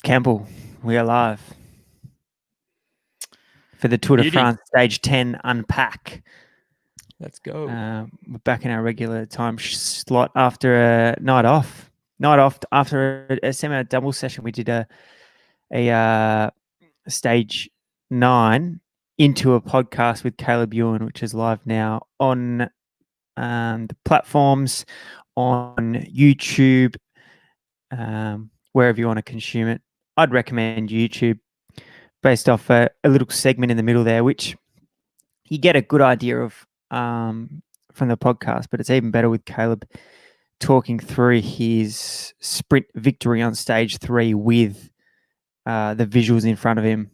Campbell, we are live for the Tour de Beauty. France Stage 10 Unpack. Let's go. We're back in our regular time slot after a night off. After a semi-double session. We did a Stage 9 into a podcast with Caleb Ewan, which is live now on the platforms, on YouTube, wherever you want to consume it. I'd recommend YouTube, based off a little segment in the middle there, which you get a good idea of from the podcast, but it's even better with Caleb talking through his sprint victory on Stage 3 with the visuals in front of him.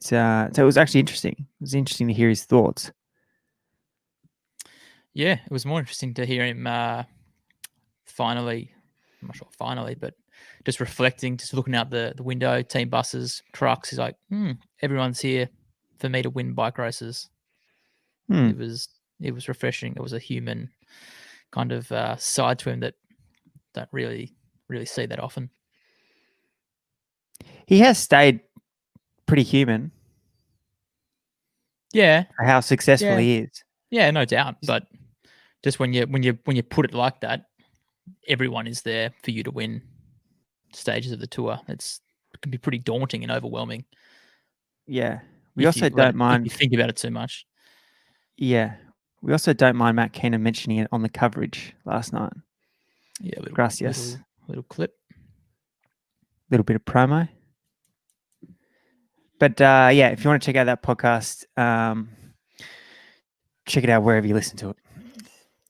So it was actually interesting. It was interesting to hear his thoughts. Yeah, it was more interesting to hear him finally, I'm not sure finally, but just reflecting, just looking out the window, team buses, trucks. He's like, everyone's here for me to win bike races. It was refreshing. It was a human kind of side to him that don't really see that often. He has stayed pretty human. Yeah. For how successful he is. Yeah, no doubt. But just when you put it like that, everyone is there for you to win stages of the tour. It can be pretty daunting and overwhelming. Yeah. We also don't mind if you think about it too much. Yeah. We also don't mind Matt Keenan mentioning it on the coverage last night. Yeah, Gracias. Little clip. Little bit of promo. But yeah, if you want to check out that podcast, check it out wherever you listen to it.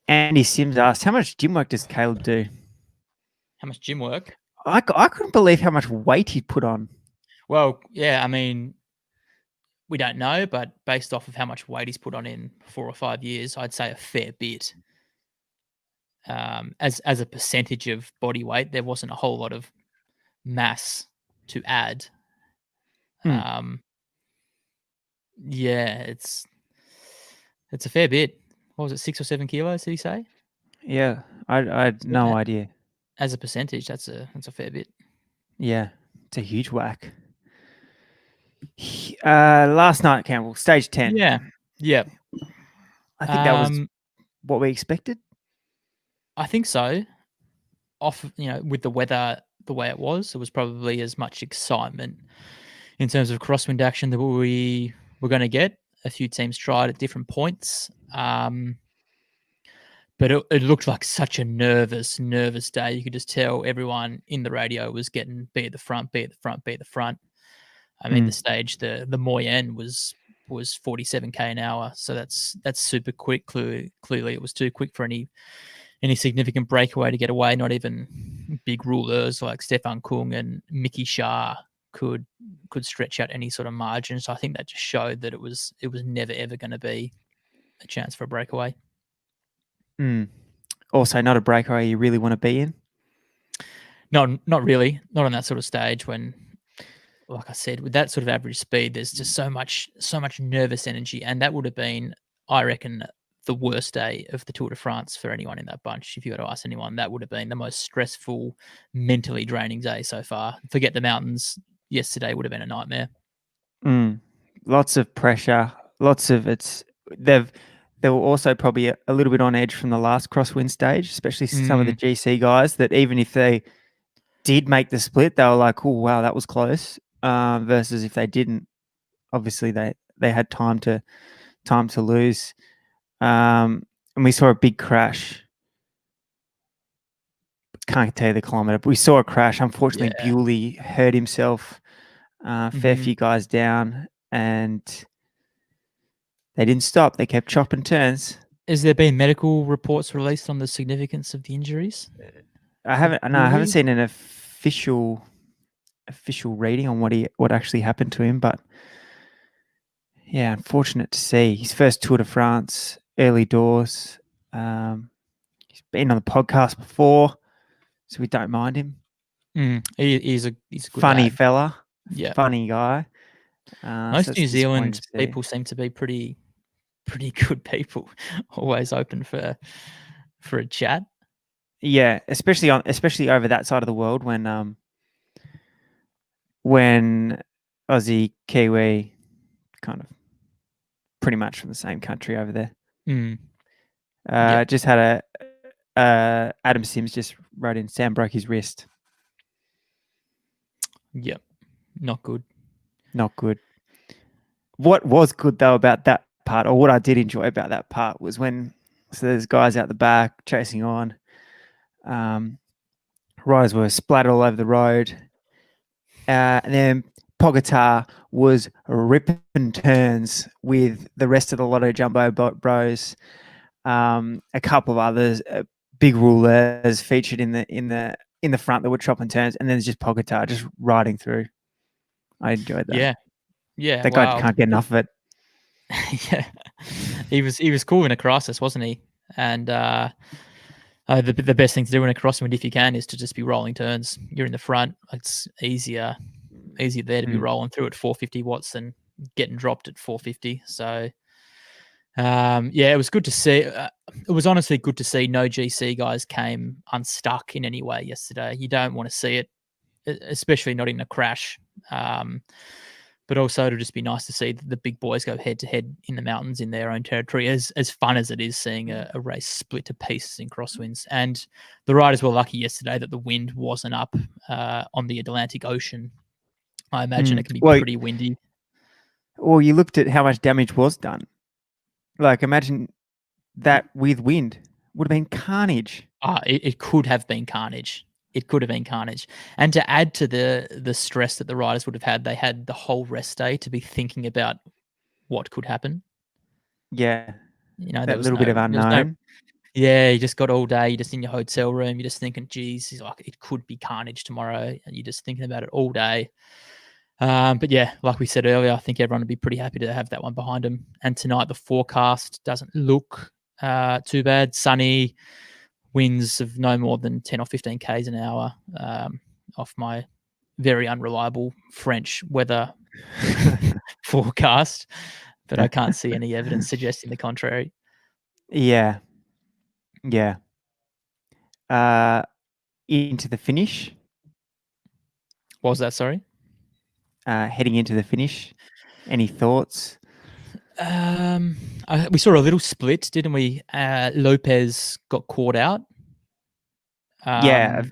Andy Sims asked, how much gym work does Caleb do? How much gym work? I couldn't believe how much weight he put on. Well, yeah, I mean, we don't know, but based off of how much weight he's put on in 4 or 5 years, I'd say a fair bit. As a percentage of body weight, there wasn't a whole lot of mass to add. Yeah, it's a fair bit. What was it, 6 or 7 kilos? Did he say? Yeah, I had no idea. As a percentage, that's a fair bit. Yeah, it's a huge whack. Last night, Campbell, Stage 10. Yeah. I think that was what we expected. I think so. With the weather the way it was probably as much excitement in terms of crosswind action that we were going to get. A few teams tried at different points. But it looked like such a nervous day. You could just tell everyone in the radio was getting be at the front. I mean, the stage, the Moyenne was 47 km an hour, so that's super quick. Clearly, it was too quick for any significant breakaway to get away. Not even big rulers like Stefan Kung and Mickey Shah could stretch out any sort of margin. So I think that just showed that it was never ever going to be a chance for a breakaway. Also, not a breakaway you really want to be in. No, not really. Not on that sort of stage when, like I said, with that sort of average speed, there's just so much nervous energy. And that would have been, I reckon, the worst day of the Tour de France for anyone in that bunch. If you were to ask anyone, that would have been the most stressful, mentally draining day so far. Forget the mountains. Yesterday would have been a nightmare. Lots of pressure. Lots of they were also probably a little bit on edge from the last crosswind stage, especially some of the GC guys that even if they did make the split, they were like, oh, wow, that was close. Versus if they didn't, obviously they had time to lose. And we saw a big crash. Can't tell you the kilometer, but we saw a crash. Unfortunately, Bewley hurt himself. Fair few guys down, and they didn't stop. They kept chopping turns. Has there been medical reports released on the significance of the injuries? I haven't seen an official reading on what actually happened to him, but yeah, unfortunate to see. His first Tour de France, early doors. He's been on the podcast before, so we don't mind him. He's a good funny lad. Fella. Yeah, funny guy. Most New Zealand people seem to be pretty good people. Always open for a chat. Yeah, especially over that side of the world when when Aussie, Kiwi, kind of pretty much from the same country over there. Yep. Just had Adam Sims just wrote in, Sam broke his wrist. Yep. Not good. Not good. What was good though about that part, or what I did enjoy about that part, was when there's guys out the back chasing on. Riders were splattered all over the road. And then Pogacar was ripping turns with the rest of the Lotto Jumbo bros. A couple of others, big rulers featured in the front that were chopping turns, and then there's just Pogacar just riding through. I enjoyed that. Yeah. That guy can't get enough of it. Yeah, he was cool in a crisis, wasn't he? And the best thing to do in a crosswind, if you can, is to just be rolling turns. You're in the front. It's easier there to be rolling through at 450 watts than getting dropped at 450. So, it was good to see. It was honestly good to see no GC guys came unstuck in any way yesterday. You don't want to see it, especially not in a crash. But also it'll just be nice to see the big boys go head to head in the mountains in their own territory, as fun as it is seeing a race split to pieces in crosswinds. And the riders were lucky yesterday that the wind wasn't up on the Atlantic Ocean. I imagine it can be pretty windy. Well, you looked at how much damage was done. Like, imagine that with wind. Would have been carnage. It could have been carnage. It could have been carnage. And to add to the stress that the riders would have had, they had the whole rest day to be thinking about what could happen. Yeah. There that was little bit of unknown. You just got all day. You're just in your hotel room. You're just thinking, geez, like, it could be carnage tomorrow. And you're just thinking about it all day. But yeah, like we said earlier, I think everyone would be pretty happy to have that one behind them. And tonight, the forecast doesn't look too bad. Sunny, winds of no more than 10 or 15 k's an hour, off my very unreliable French weather forecast, but I can't see any evidence suggesting the contrary. Yeah. Into the finish. What was that? Sorry. Heading into the finish. Any thoughts? We saw a little split, didn't we? Lopez got caught out. Yeah.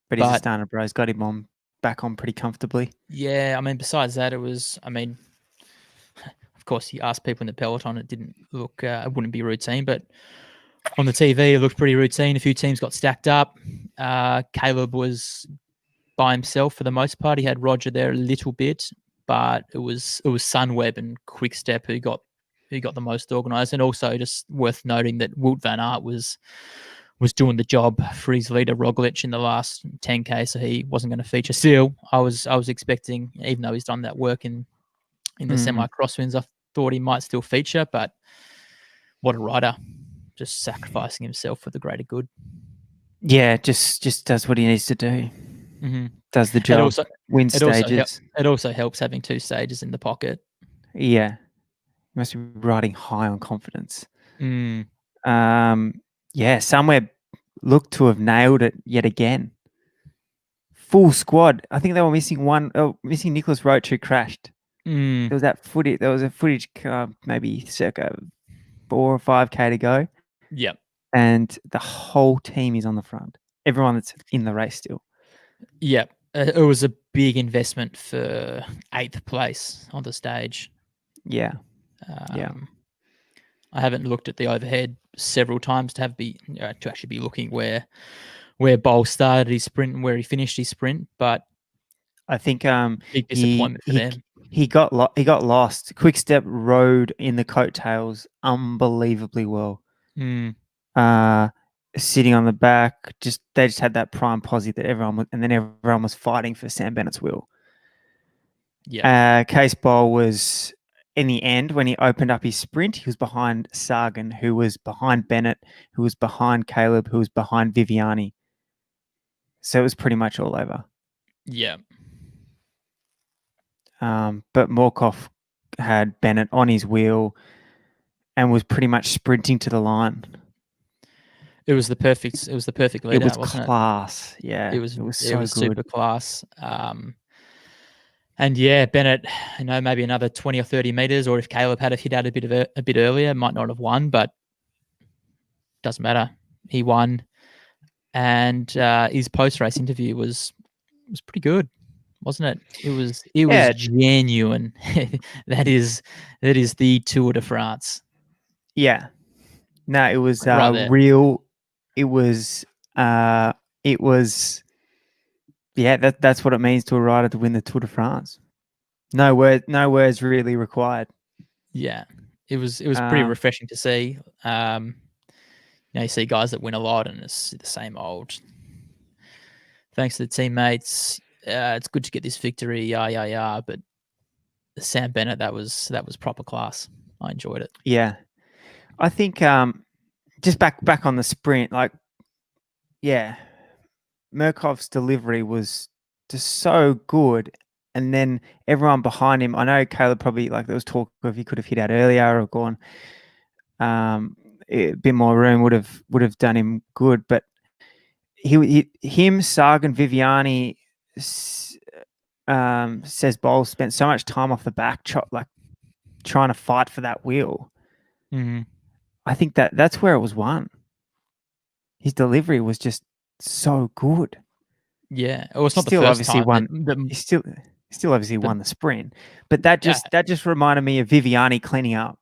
But his Astana bros got him back on pretty comfortably. Yeah, I mean, besides that, it was, of course, you ask people in the peloton, it didn't look, it wouldn't be routine, but on the TV, it looked pretty routine. A few teams got stacked up. Caleb was by himself for the most part. He had Roger there a little bit, but it was Sunweb and Quickstep who got the most organised. And also, just worth noting that Wout van Aert was doing the job for his leader Roglic in the last 10k, so he wasn't going to feature. Still, I was expecting, even though he's done that work in the semi crosswinds, I thought he might still feature. But what a rider! Just sacrificing himself for the greater good. Yeah, just does what he needs to do. Does the job. Wins stages. It also helps having 2 stages in the pocket. Yeah, you must be riding high on confidence. Somewhere looked to have nailed it yet again. Full squad. I think they were missing one. Missing Nicholas Roach, who crashed. There was that footage. There was a footage, maybe circa 4 or 5k to go. Yep. And the whole team is on the front. Everyone that's in the race still. Yep. It was a big investment for 8th place on the stage. Yeah. I haven't looked at the overhead several times to actually be looking where Bowl started his sprint and where he finished his sprint, but I think big disappointment for them. He got lost. Quickstep rode in the coattails unbelievably well. Sitting on the back, they just had that prime posse that everyone was fighting for Sam Bennett's wheel. Yeah. Case Bowl was, in the end, when he opened up his sprint, he was behind Sagan, who was behind Bennett, who was behind Caleb, who was behind Viviani. So it was pretty much all over. Yeah. But Morkov had Bennett on his wheel and was pretty much sprinting to the line. It was the perfect lead It was out, wasn't it? class. Yeah, It was so good. super class. And yeah, Bennett, maybe another 20 or 30 meters, or if Caleb had hit out a bit earlier, might not have won, but doesn't matter. He won, and his post race interview was pretty good, wasn't it? It was Yeah. genuine. that is the Tour de France. Yeah. No, it was Right there. real. It was. Yeah, that's what it means to a rider to win the Tour de France. No words really required. Yeah, it was pretty refreshing to see. You see guys that win a lot, and it's the same old. Thanks to the teammates, it's good to get this victory. Yeah. But Sam Bennett, that was proper class. I enjoyed it. Yeah, I think just back on the sprint, like, yeah, Murkov's delivery was just so good. And then everyone behind him, I know Caleb probably, like, there was talk of he could have hit out earlier or gone a bit more room would have done him good. But him, Sagan, Viviani, says Bowles spent so much time off the back, trying to fight for that wheel. Mm-hmm. I think that's where it was won. His delivery was just so good. Yeah, it was not still the first obviously time. He still obviously won the sprint, but that just reminded me of Viviani cleaning up.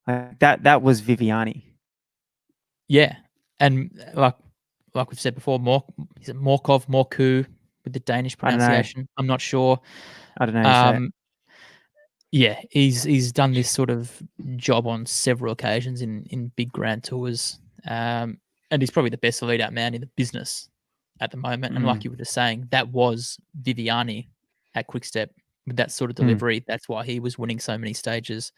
That was Viviani. Yeah, and like we've said before, is it Morkov, Morku with the Danish pronunciation? I'm not sure. I don't know. Yeah, he's done this sort of job on several occasions in big grand tours, and he's probably the best lead out man in the business at the moment. And like you were just saying, that was Viviani at Quickstep with that sort of delivery. That's why he was winning so many stages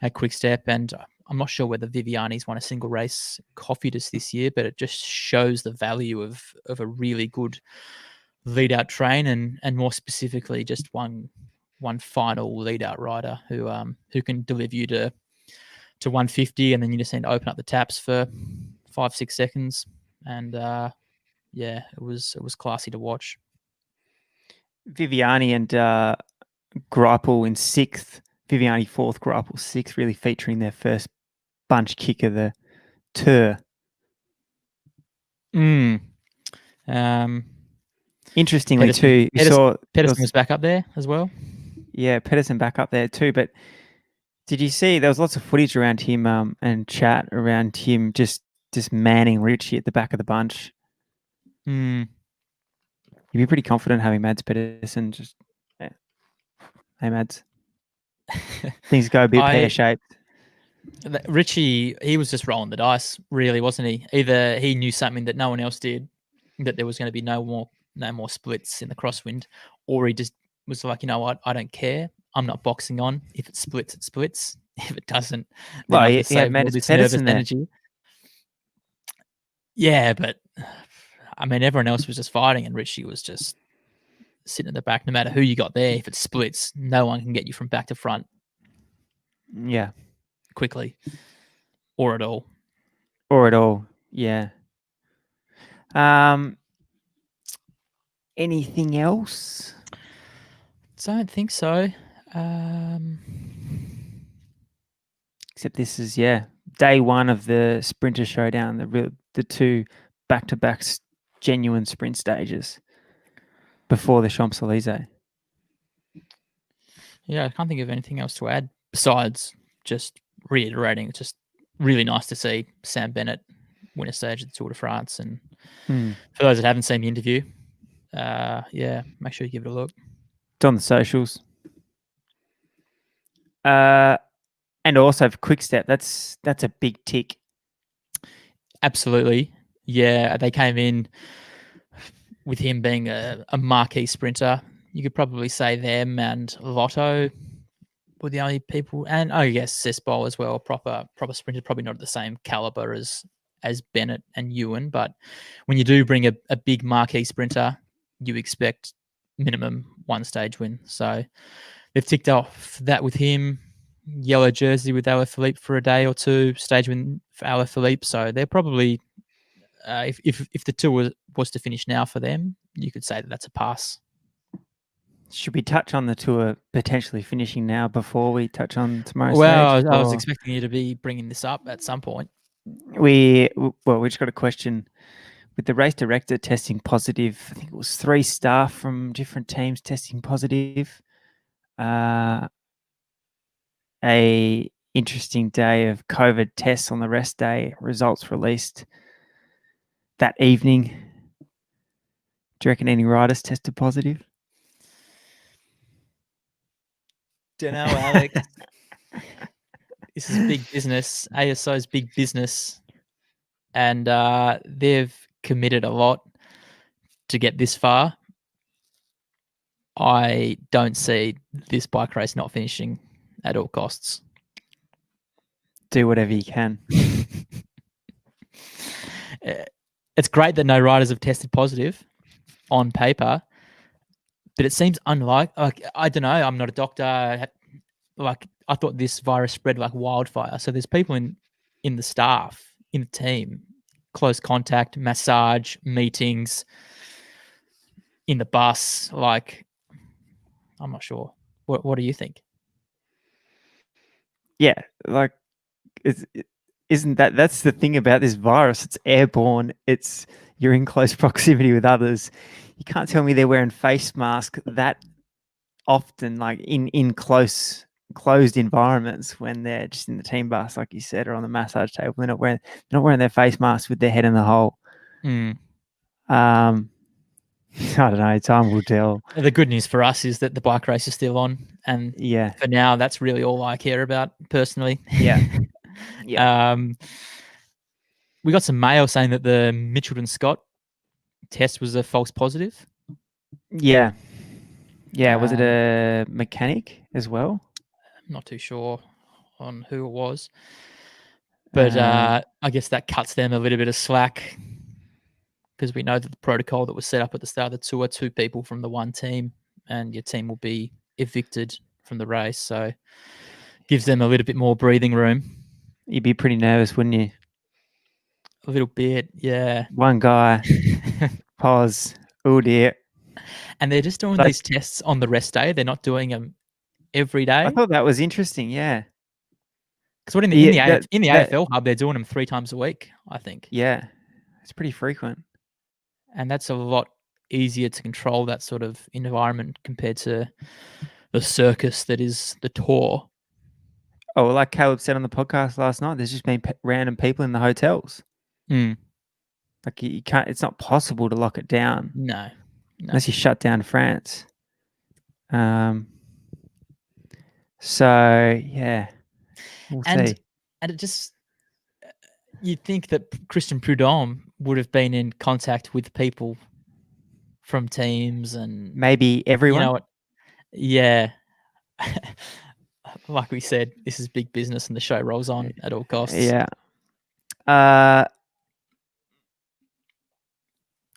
at Quickstep. And I'm not sure whether Viviani's won a single race Cofidis this year, but it just shows the value of a really good lead out train, and more specifically, just one final lead out rider who can deliver you to 150, and then you just need to open up the taps for 5-6 seconds. And yeah, it was classy to watch. Viviani and Greipel in 6th, Viviani 4th, Greipel 6th, really featuring their first bunch kick of the Tour. Interestingly, too, you saw Pedersen was back up there as well. Yeah, Pedersen back up there too. But did you see there was lots of footage around him and chat around him just manning Richie at the back of the bunch? You'd be pretty confident having Mads Pedersen just, hey Mads, things go a bit pear-shaped. Richie, he was just rolling the dice, really, wasn't he? Either he knew something that no one else did, that there was going to be no more splits in the crosswind, or he just was like, you know what, I don't care. I'm not boxing on. If it splits, it splits. If it doesn't, then I just save all this nervous energy. Yeah, but I mean, everyone else was just fighting, and Richie was just sitting at the back. No matter who you got there, if it splits, no one can get you from back to front. Yeah, quickly, or at all. Yeah. Anything else? Don't think so. Except this is day one of the Sprinter Showdown, the two back-to-back genuine sprint stages before the Champs-Élysées. Yeah, I can't think of anything else to add besides just reiterating. It's just really nice to see Sam Bennett win a stage at the Tour de France. And for those that haven't seen the interview, make sure you give it a look. It's on the socials. And also for Quickstep, that's a big tick. Absolutely. Yeah, they came in with him being a marquee sprinter. You could probably say them and Lotto were the only people, and I guess Sesbol as well, proper sprinter, probably not at the same caliber as Bennett and Ewan. But when you do bring a big marquee sprinter, you expect minimum one stage win. So they've ticked off that with him. Yellow jersey with Alaphilippe for a day or two, stage win for Alaphilippe. So they're probably if the tour was to finish now for them, you could say that that's a pass. Should we touch on the tour potentially finishing now before we touch on tomorrow's Well, stage? I was expecting you to be bringing this up at some point. We just got a question with the race director testing positive. I think it was 3 staff from different teams testing positive. A interesting day of COVID tests on the rest day. Results released that evening. Do you reckon any riders tested positive? Don't know, Alex. This is big business. ASO's big business, and they've committed a lot to get this far. I don't see this bike race not finishing at all costs. Do whatever you can. It's great that no riders have tested positive on paper, but it seems unlikely. Like, I don't know. I'm not a doctor. Like, I thought this virus spread like wildfire. So there's people in the staff, in the team, close contact, massage, meetings, in the bus. Like, I'm not sure. What do you think? Yeah, like, isn't that's the thing about this virus? It's airborne. You're in close proximity with others. You can't tell me they're wearing face masks that often, like in closed environments, when they're just in the team bus, like you said, or on the massage table. They're not wearing their face masks with their head in the hole. I don't know. Time will tell. The good news for us is that the bike race is still on, and yeah, for now, that's really all I care about personally. Yeah. Yeah. We got some mail saying that the Mitchelton Scott test was a false positive. Yeah. Yeah. Was it a mechanic as well? I'm not too sure on who it was, but I guess that cuts them a little bit of slack, because we know that the protocol that was set up at the start of the tour, 2 people from the one team, and your team will be evicted from the race. So gives them a little bit more breathing room. You'd be pretty nervous, wouldn't you? A little bit, yeah. One guy, pause. Oh dear. And they're just doing these tests on the rest day. They're not doing them every day. I thought that was interesting. Yeah. Because in the AFL hub, they're doing them 3 times a week, I think. Yeah. It's pretty frequent. And that's a lot easier to control, that sort of environment, compared to the circus that is the tour. Oh, well, like Caleb said on the podcast last night, there's just been random people in the hotels. Like, you can't. It's not possible to lock it down. No. Unless you shut down France. So yeah, we'll see. And it just, you'd think that Christian Prudhomme would have been in contact with people from teams, and maybe everyone. You know what? Yeah. Like we said, this is big business, and the show rolls on at all costs. Yeah.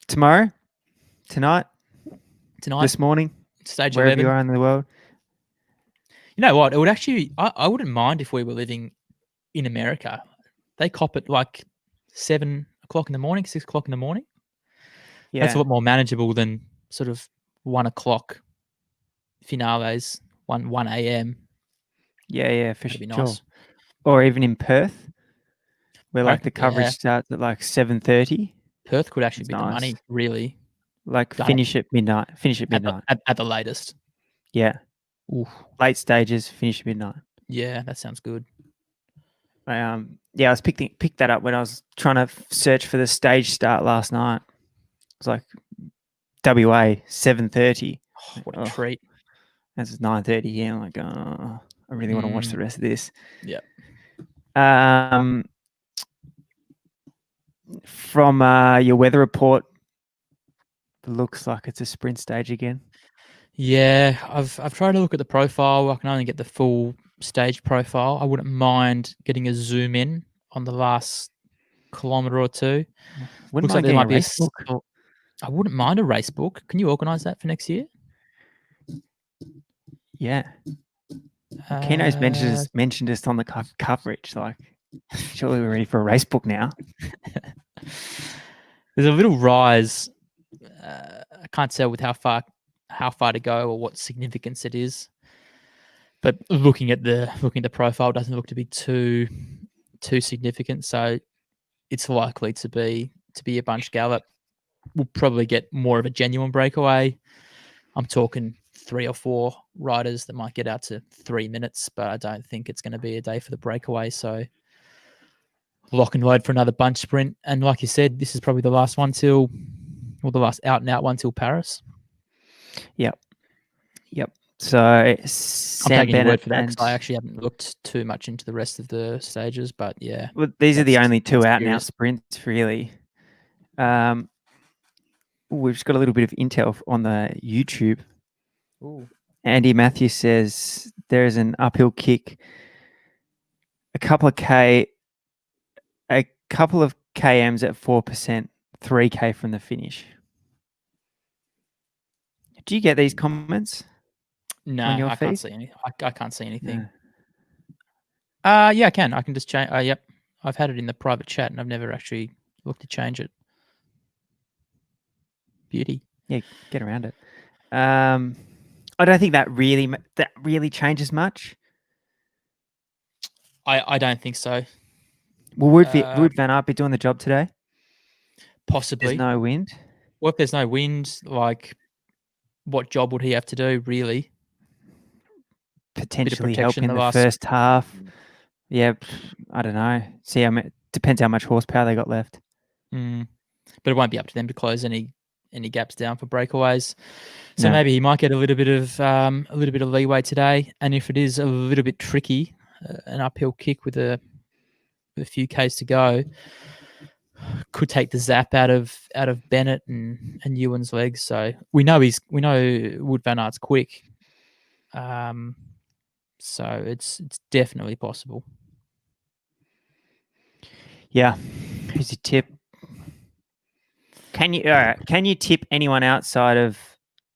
Tonight, this morning, stage wherever 11. you are in the world. You know what? It would actually, I wouldn't mind if we were living in America. They cop it like 7 o'clock in the morning, 6 o'clock in the morning. Yeah. That's a lot more manageable than sort of 1 o'clock finales, 1 a.m. Yeah, for sure. Nice. Or even in Perth, where like the coverage starts at like 7:30. Perth could actually be the money, really. Like finish at midnight. At the latest. Yeah. Oof. Late stages, finish at midnight. Yeah, that sounds good. I was picked that up when I was trying to search for the stage start last night. It was like WA 7:30. Oh, what a treat! This is 9:30 here. I'm like, I really want to watch the rest of this. Yeah. From your weather report, looks like it's a sprint stage again. Yeah, I've tried to look at the profile. I can only get the full stage profile. I wouldn't mind getting a zoom in on the last kilometre or 2. Looks like there might be a book. I wouldn't mind a race book. Can you organise that for next year? Yeah. Keno's mentioned us on the coverage. Like, surely we're ready for a race book now. There's a little rise. I can't tell with how far to go or what significance it is. But looking at the profile doesn't look to be too significant. So it's likely to be a bunch gallop. We'll probably get more of a genuine breakaway. I'm talking 3 or 4 riders that might get out to 3 minutes, but I don't think it's going to be a day for the breakaway. So lock and load for another bunch sprint. And like you said, this is probably the last one the last out and out one till Paris. Yep. So I'm taking your word for that because I actually haven't looked too much into the rest of the stages, but yeah. Well, these are the only 2 out and out sprints, really. We've just got a little bit of intel on the YouTube. Ooh. Andy Matthews says there's an uphill kick, a couple of kms at 4%, 3K from the finish. Do you get these comments? No, I can't see any. I can't see anything. No. Yeah, I can. I can just change. Yep, I've had it in the private chat, and I've never actually looked to change it. Beauty. Yeah, get around it. I don't think that really changes much. I don't think so. Will Wood van Aert be doing the job today? Possibly. There's no wind. Well, if there's no wind, like, what job would he have to do, really? Potentially help in the first half. Yeah, I don't know. See, depends how much horsepower they got left. But it won't be up to them to close any gaps down for breakaways. So maybe he might get a little bit of leeway today. And if it is a little bit tricky, an uphill kick with a few Ks to go, could take the zap out of Bennett and Ewan's legs. So we know Wood van Aert's quick. So it's definitely possible. Yeah. Who's your tip? Can you tip anyone outside of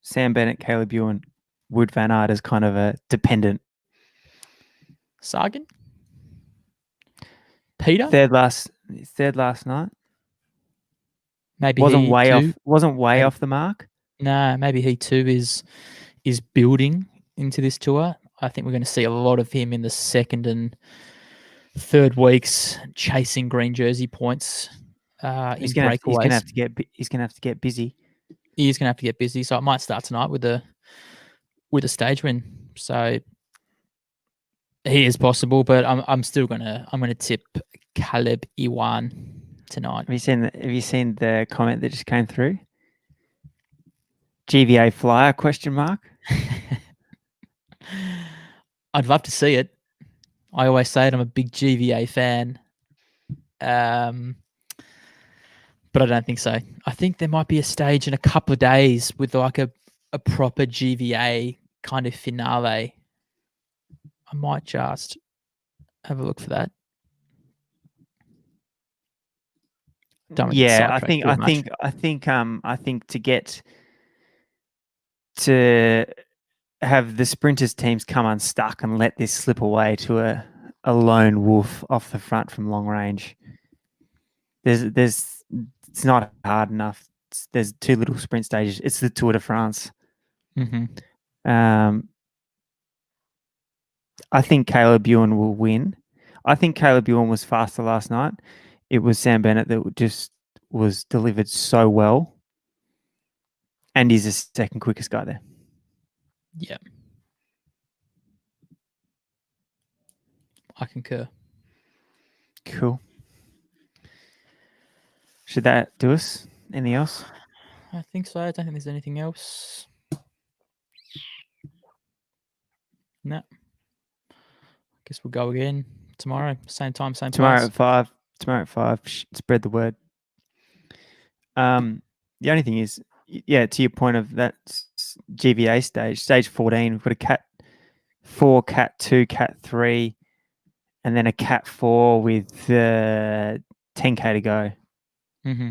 Sam Bennett, Caleb Ewan, Wood van Aert as kind of a dependent? Sagan? Peter? Third last night. Maybe wasn't way off the mark. No, maybe he too is building into this tour. I think we're going to see a lot of him in the second and third weeks chasing green jersey points. He's going to have to get busy. He is going to have to get busy. So it might start tonight with a stage win. So he is possible, but I'm still going to tip Caleb Ewan tonight. Have you seen the comment that just came through? GVA flyer ? I'd love to see it. I always say it. I'm a big GVA fan, but I don't think so. I think there might be a stage in a couple of days with like a proper GVA kind of finale. I might just have a look for that. I think to get to have the sprinters teams come unstuck and let this slip away to a lone wolf off the front from long range. It's not hard enough. There's 2 little sprint stages. It's the Tour de France. Mm-hmm. I think Caleb Ewan will win. I think Caleb Ewan was faster last night. It was Sam Bennett that just was delivered so well, and he's the second quickest guy there. Yeah. I concur. Cool. Should that do us? Anything else? I think so. I don't think there's anything else. No. Guess we'll go again tomorrow. Same time, same place. Tomorrow at 5. Spread the word. The only thing is, to your point of that GVA stage 14, we've got a Cat 4, Cat 2, Cat 3, and then a Cat 4 with 10K to go. Mm-hmm.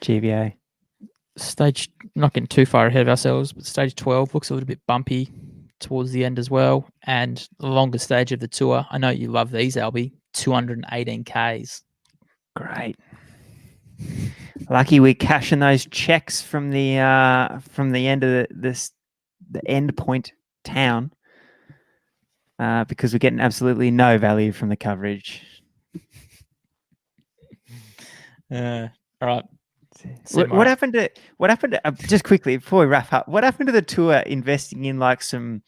GVA. Stage, not getting too far ahead of ourselves, but stage 12 looks a little bit bumpy towards the end as well. And the longest stage of the tour, I know you love these, Albie, 218 Ks. Great. Lucky we're cashing those checks from the end of the end point town, because we're getting absolutely no value from the coverage. All right. What happened to just quickly before we wrap up? What happened to the tour investing in like some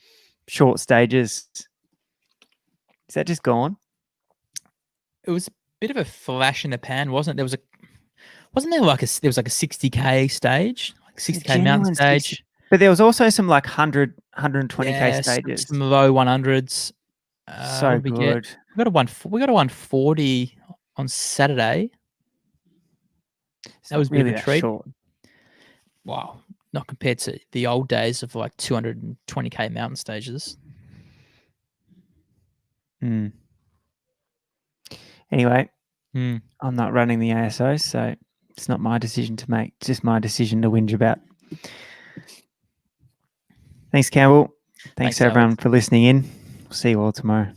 short stages? Is that just gone? It was a bit of a flash in the pan, wasn't it? Wasn't there like a 60K stage, like 60K mountain stage? But there was also some like 120K stages. Some low 100s. So good. We got a 140 on Saturday. That was a bit of a treat. Short. Wow. Not compared to the old days of like 220K mountain stages. Anyway, I'm not running the ASO, so it's not my decision to make. It's just my decision to whinge about. Thanks, Campbell. Thanks everyone for listening in. We'll see you all tomorrow.